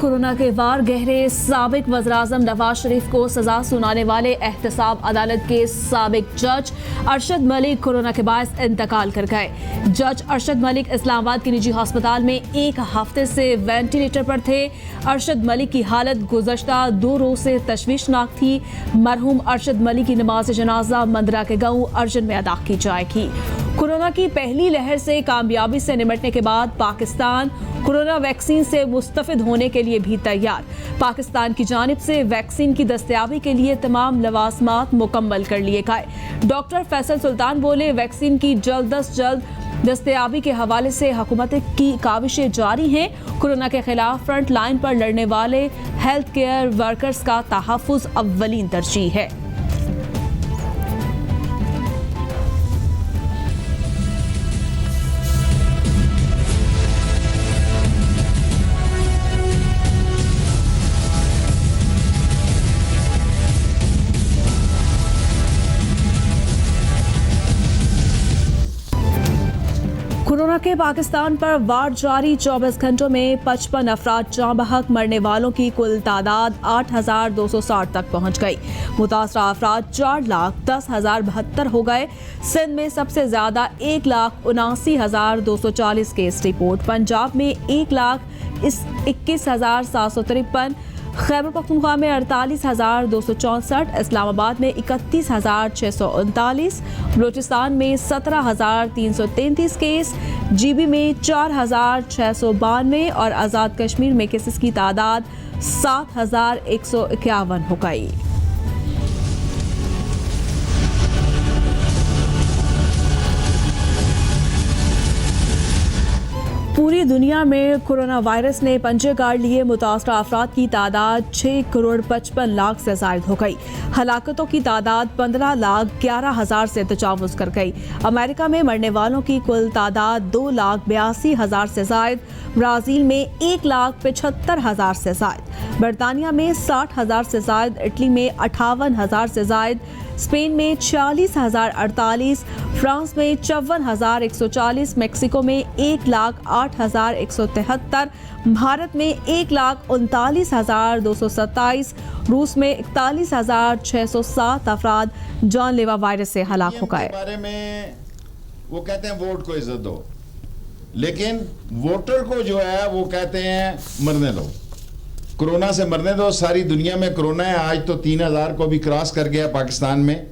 Corona के वार गहरे। साबिक वज़ीर-ए-आज़म नवाज शरीफ को सजा सुनाने वाले एहतसाब अदालत के साबिक जज अरशद मलिक कोरोना के बायस इंतकाल कर गए। जज अरशद मलिक इस्लामाबाद के निजी अस्पताल में एक हफ्ते से वेंटिलेटर पर थे। अरशद मलिक की हालत गुज़श्ता 2 रोज से तशवीशनाक थी। मरहूम अरशद मलिक की नमाज जनाजा मंदरा के गांव अर्जन में अदा की जाएगी। कोरोना की पहली लहर से कामयाबी से निपटने के बाद पाकिस्तान कोरोना वैक्सीन से मुस्तफिद होने के लिए भी तैयार। पाकिस्तान की जानिब से वैक्सीन की दस्तयाबी के लिए तमाम लवाजमात मुकम्मल कर लिए गए। डॉक्टर फैसल सुल्तान बोले, वैक्सीन की जल्द अज जल्द दस्तयाबी के हवाले से हुकूमत की काविशें जारी हैं। कोरोना के खिलाफ फ्रंट लाइन पर लड़ने वाले हेल्थ केयर वर्कर्स का तहफ़्फ़ुज़ अव्वलीन तरजीह है। कोरोना के पाकिस्तान पर वार जारी। 24 घंटों में 55 अफराद जाँ बहक, मरने वालों की कुल तादाद 8,260 तक पहुंच गई। मुतासरा अफराद 4,10,072 हो गए। सिंध में सबसे ज्यादा 1,79,240 केस रिपोर्ट। पंजाब में 1,21,753, खैबर पख्तूनख्वा में 48,264, इस्लामाबाद में 31,639, बलूचिस्तान में 17,333 केस, जीबी में 4,692 और आज़ाद कश्मीर में केसेस की तादाद 7,151 हो गई। पूरी दुनिया में कोरोना वायरस ने पंजे गाड़ लिए। मुतासरा अफराद की तादाद 6,55,00,000 से ज़ायद हो गई। हलाकतों की तादाद 15,11,000 से तजावुज़ कर गई। अमेरिका में मरने वालों की कुल तादाद 2,82,000 से ज़ायद। ब्राज़ील में 1,75,000 से ज़ायद। बरतानिया में 60,000 से ज़ायद। इटली में 58,000 से ज़ायद। स्पेन में 46,048, फ्रांस में 54,140, मेक्सिको में 1,08,173, भारत में 1,39,227, रूस में 41,607 अफराद जानलेवा वायरस से हलाक हो गए। बारे में वो कहते हैं वोट को इज्जत दो, लेकिन वोटर को जो है वो कहते हैं मरने दो, कोरोना से मरने दो। सारी दुनिया में कोरोना है। आज तो 3,000 को भी क्रॉस कर गया पाकिस्तान में।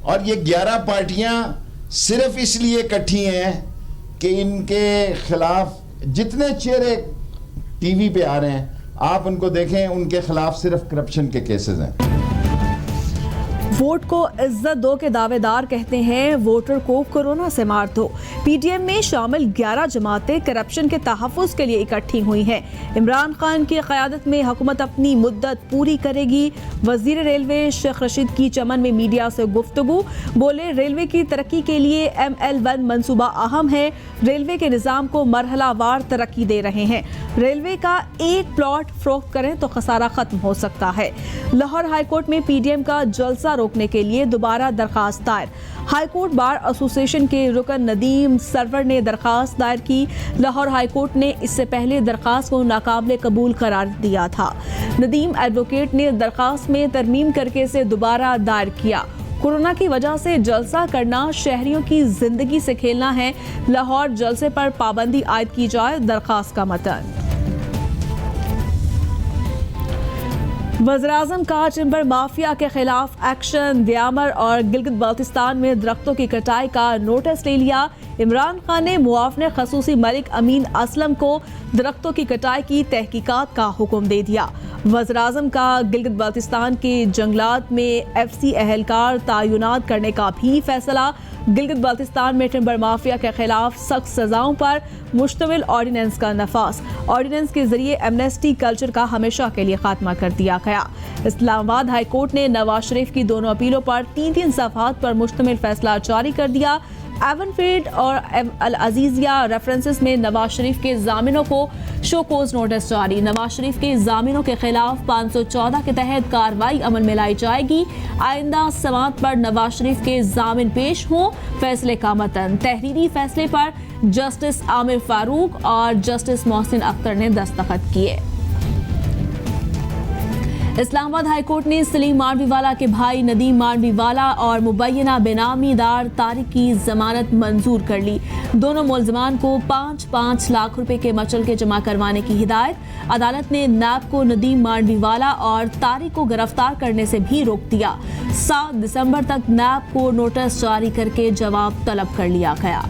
और ये 11 पार्टियां सिर्फ इसलिए इकट्ठी हैं कि इनके खिलाफ जितने चेहरे टीवी पे आ रहे हैं आप उनको देखें, उनके खिलाफ सिर्फ करप्शन के केसेस हैं। वोट को इज्जत दो के दावेदार कहते हैं वोटर को कोरोना से मार दो। पीडीएम में शामिल 11 जमातें करप्शन के तहफ़्फ़ुज़ के लिए इकट्ठी हुई हैं। इमरान खान की क़यादत में हुकूमत अपनी मुद्दत पूरी करेगी। वज़ीर रेलवे शेख रशीद की चमन में मीडिया से गुफ्तगू, बोले, रेलवे की तरक्की के लिए ML1 मंसूबा अहम है। रेलवे के निज़ाम को मरहलावार तरक्की दे रहे हैं। रेलवे का एक प्लॉट फ़रोख्त करें तो खसारा ख़त्म हो सकता है। लाहौर हाईकोर्ट में पीडीएम का जलसा रोकने के लिए दोबारा दरखास्त दायर। हाईकोर्ट बार एसोसिएशन के रुकन नदीम सरवर ने दरखास्त दायर की। लाहौर हाईकोर्ट ने इससे पहले दरखास्त को नाकाबिले कबूल करार दिया था। नदीम एडवोकेट ने दरखास्त में तरमीम करके इसे दोबारा दायर किया। कोरोना की वजह से जलसा करना शहरियों की जिंदगी से खेलना है। लाहौर जलसे पर पाबंदी आयद की जाए, दरखास्त का मतन। वज़ीर-ए-आज़म का टिम्बर माफिया के खिलाफ एक्शन। दयामर और गिलगित बाल्टिस्तान में दरख्तों की कटाई का नोटिस ले लिया। इमरान खान ने मुआवने खसूसी मलिक अमीन असलम को दरख्तों की कटाई की तहकीकात का हुक्म दे दिया। वज़ीर-ए-आज़म का गिलगित बाल्टिस्तान के जंगलात में FC एहलकार तैनात करने का भी फैसला। गिलगित बाल्टिस्तान में टिम्बर माफिया के खिलाफ सख्त सजाओं पर मुश्तमिल ऑर्डिनेंस का नफाज। ऑर्डिनेंस के जरिए एमनेस्टी कल्चर का हमेशा के लिए खात्मा कर दिया गया। इस्लामाबाद हाई कोर्ट ने नवाज शरीफ की दोनों अपीलों पर 3-3 सफ़हात पर मुश्तमिल फैसला जारी कर दिया। एवनफील्ड और अल अजीजिया रेफरेंसेस में नवाज शरीफ के जामिनों को शोकोज नोटिस जारी। नवाज शरीफ के जामिनों के खिलाफ 514 के तहत कार्रवाई अमल में लाई जाएगी। आइंदा समात पर नवाज शरीफ के जामिन पेश हों। फैसले का मतन। तहरीरी फैसले पर जस्टिस आमिर फारूक और जस्टिस मोहसिन अख्तर ने दस्तखत किए। इस्लामाबाद हाईकोर्ट ने सलीम मांडवीवाला के भाई नदीम मांडवीवाला और मुबैना बेनामीदार तारिक की जमानत मंजूर कर ली। दोनों मुलजमान को 5-5 लाख रुपए के मचलके जमा करवाने की हिदायत। अदालत ने नैब को नदीम मांडवीवाला और तारिक को गिरफ्तार करने से भी रोक दिया। 7 दिसंबर तक नैब को नोटिस जारी करके जवाब तलब कर लिया गया।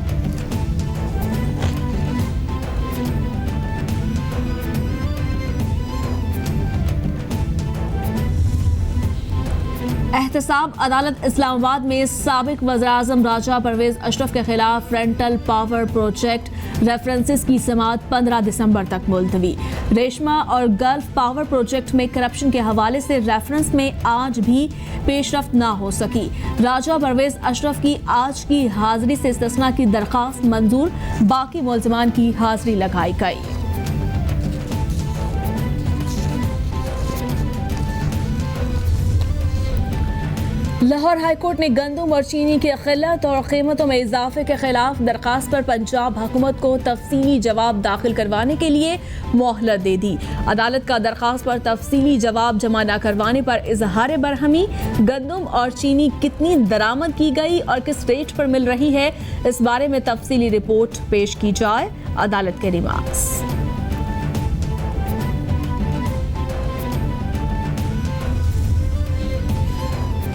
एहतसाब अदालत इस्लामाबाद में साबिक वज़ीर-ए-आज़म राजा परवेज अशरफ के खिलाफ रेंटल पावर प्रोजेक्ट रेफरेंसेस की समाअत 15 दिसंबर तक मुलतवी। रेशमा और गल्फ पावर प्रोजेक्ट में करप्शन के हवाले से रेफरेंस में आज भी पेशरफ्त न हो सकी। राजा परवेज अशरफ की आज की हाजिरी से इस्तिस्ना की दरख्वास्त मंजूर, बाकी मुलजमान की हाजिरी लगाई गई। लाहौर हाईकोर्ट ने गंदम और चीनी की किल्लत और कीमतों में इजाफे के खिलाफ दरखास्त पर पंजाब हुकूमत को तफसीली जवाब दाखिल करवाने के लिए मोहलत दे दी। अदालत का दरखास्त पर तफसीली जवाब जमा न करवाने पर इजहार बरहमी। गंदम और चीनी कितनी दरामद की गई और किस रेट पर मिल रही है, इस बारे में तफसीली रिपोर्ट पेश की जाए, अदालत के रिमार्क्स।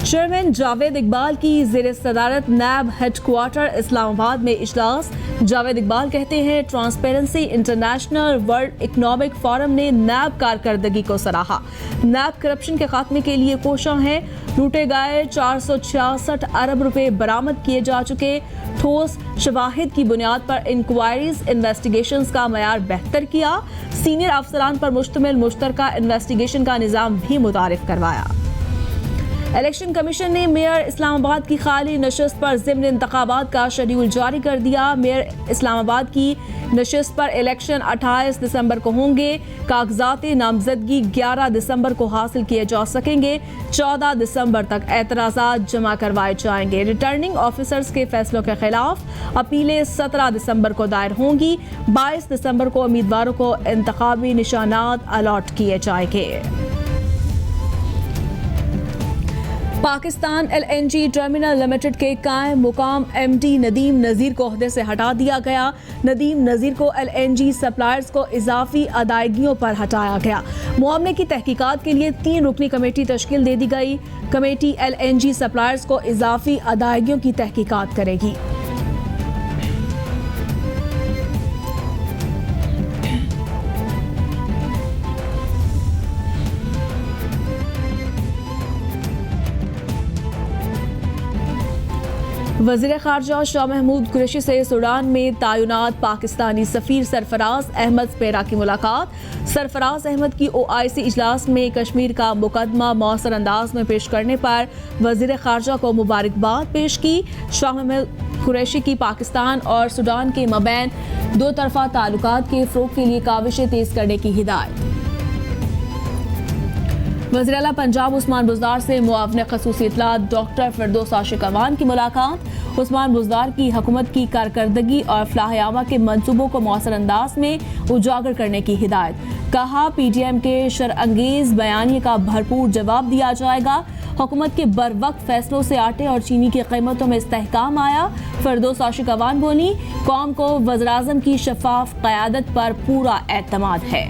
चेयरमैन जावेद इकबाल की ज़ेर सदारत नैब हेडक्वार्टर इस्लामाबाद में इजलास। जावेद इकबाल कहते हैं, transparency international world economic forum ने नैब कारकर्दगी को सराहा। नैब करप्शन के खात्मे के लिए कोशां है। लूटे गए 466 अरब रुपए बरामद किए जा चुके। ठोस शवाहिद की बुनियाद पर इंक्वायरीज इन्वेस्टिगेशंस का मयार बेहतर किया। सीनियर अफसरान पर मुश्तमिल मुश्तरका इन्वेस्टिगेशन का निज़ाम भी मुतारिफ करवाया। इलेक्शन कमीशन ने मेयर इस्लामाबाद की खाली नशस्त पर ज़िम्न इंतखाबात का शेड्यूल जारी कर दिया। मेयर इस्लामाबाद की नशस्त पर इलेक्शन 28 दिसंबर को होंगे। कागजात नामजदगी 11 दिसंबर को हासिल किए जा सकेंगे। 14 दिसंबर तक एतराज़ात जमा करवाए जाएंगे। रिटर्निंग ऑफिसर्स के फैसलों के खिलाफ अपीलें 17 दिसंबर को दायर होंगी। 22 दिसंबर को उम्मीदवारों को इंतखाबी निशानात अलॉट किए जाएंगे। पाकिस्तान LNG टर्मिनल लिमिटेड के कायम मुकाम MD नदीम नज़ीर को ओहदे से हटा दिया गया। नदीम नज़ीर को LNG सप्लायर्स को इजाफी अदायगियों पर हटाया गया। मामले की तहकीकात के लिए 3 रुकनी कमेटी तश्कील दे दी गई। कमेटी LNG सप्लायर्स को इजाफी अदायगियों की तहकीकात करेगी। वज़ीर ख़ारजा शाह महमूद कुरैशी से सूडान में तैनात पाकिस्तानी सफ़ीर सरफराज अहमद स्पेरा की मुलाकात। सरफराज अहमद की OIC इजलास में कश्मीर का मुकदमा मौसर अंदाज में पेश करने पर वज़ीर ख़ारजा को मुबारकबाद पेश की। शाह महमूद कुरैशी की पाकिस्तान और सूडान के मबैन 2 तरफ़ा ताल्लुकात के फ़रोग़ के लिए काविशें तेज़ करने की हिदायत। वज़ीर आला पंजाब उस्मान बुज़दार से मुआवने ख़ुसूसी इत्तलात डॉक्टर फिरदौस आशिक अवान की मुलाकात। उस्मान बुज़दार की हुकूमत की कारकर्दगी और फलाह-ए-आमा के मंसूबों को मौसर अंदाज में उजागर करने की हिदायत। कहा, PTM के शरअंगेज़ बयानिए का भरपूर जवाब दिया जाएगा। हुकूमत के बरवक्त फैसलों से आटे और चीनी की कीमतों में इस्तेहकाम आया। फिरदौस आशिक अवान बोली, कौम को वज़ीर-ए-आज़म की शफ़ाफ क़यादत पर पूरा एतमाद है।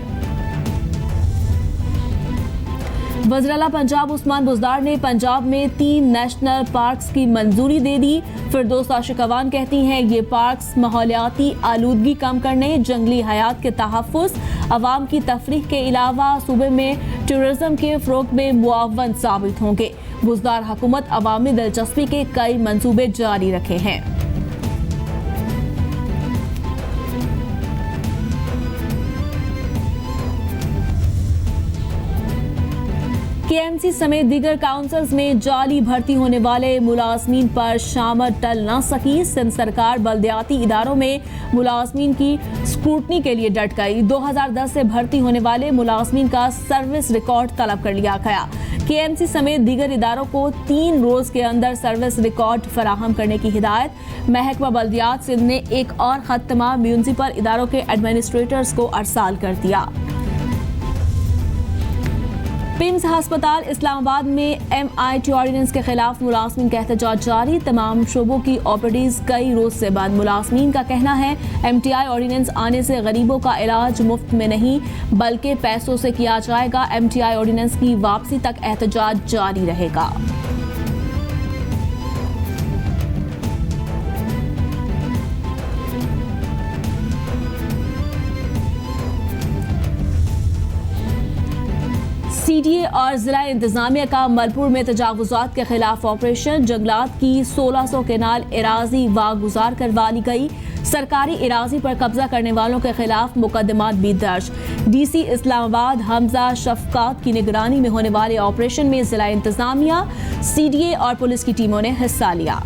वज़ीर आला पंजाब उस्मान बुज़दार ने पंजाब में 3 नेशनल पार्क्स की मंजूरी दे दी। फिरदौस आशिक अवान कहती हैं, ये पार्क्स माहौलियाती आलूदगी कम करने, जंगली हयात के तहफ़्फ़ुज़, अवाम की तफरीह के अलावा सूबे में टूरिज़्म के फ़रोग़ में मुआवन साबित होंगे। बुज़दार हुकूमत अवामी दिलचस्पी के कई मंसूबे जारी रखे हैं। KMC समेत दीगर काउंसिल्स में जाली भर्ती होने वाले मुलाजमीन पर शामत टल न सकी। सिंध सरकार बल्दियाती इदारों में मुलाजमीन की स्क्रूटनी के लिए डट गई। 2010 से भर्ती होने वाले मुलाजमीन का सर्विस रिकॉर्ड तलब कर लिया गया। KMC समेत दीगर इदारों को 3 रोज के अंदर सर्विस रिकॉर्ड फराहम करने की हिदायत। महकमा बल्दियात सिंध ने एक और खत तमाम म्यूनसिपल इदारों के एडमिनिस्ट्रेटर्स को अरसाल कर दिया। पिम्स अस्पताल इस्लामाबाद में MIT ऑर्डिनेंस के खिलाफ मुलाजमीन का एहतजाज जारी। तमाम शोबों की ऑपरेटीज कई रोज से बंद। मुलाजमीन का कहना है MTI ऑर्डिनेंस आने से गरीबों का इलाज मुफ्त में नहीं बल्कि पैसों से किया जाएगा। MTI ऑर्डिनेंस की वापसी तक एहतजाज जारी रहेगा। CDA और जिला इंतजामिया का मलपुर में तजावुजात के खिलाफ ऑपरेशन। जंगलात की 1600 केनाल इराजी वागुजार करवा ली गई। सरकारी इराजी पर कब्जा करने वालों के खिलाफ मुकदमात भी दर्ज। DC इस्लामाबाद हमजा शफकात की निगरानी में होने वाले ऑपरेशन में जिला इंतजामिया, CDA और पुलिस की टीमों ने हिस्सा लिया।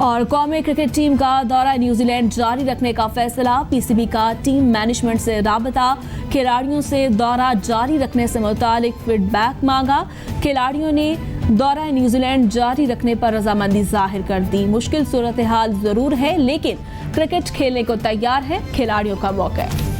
और कौमी क्रिकेट टीम का दौरा न्यूजीलैंड जारी रखने का फैसला। PCB का टीम मैनेजमेंट से राबता। खिलाड़ियों से दौरा जारी रखने से मुतालिक फीडबैक मांगा। खिलाड़ियों ने दौरा न्यूजीलैंड जारी रखने पर रजामंदी जाहिर कर दी। मुश्किल सूरत हाल जरूर है लेकिन क्रिकेट खेलने को तैयार है, खिलाड़ियों का मौका है।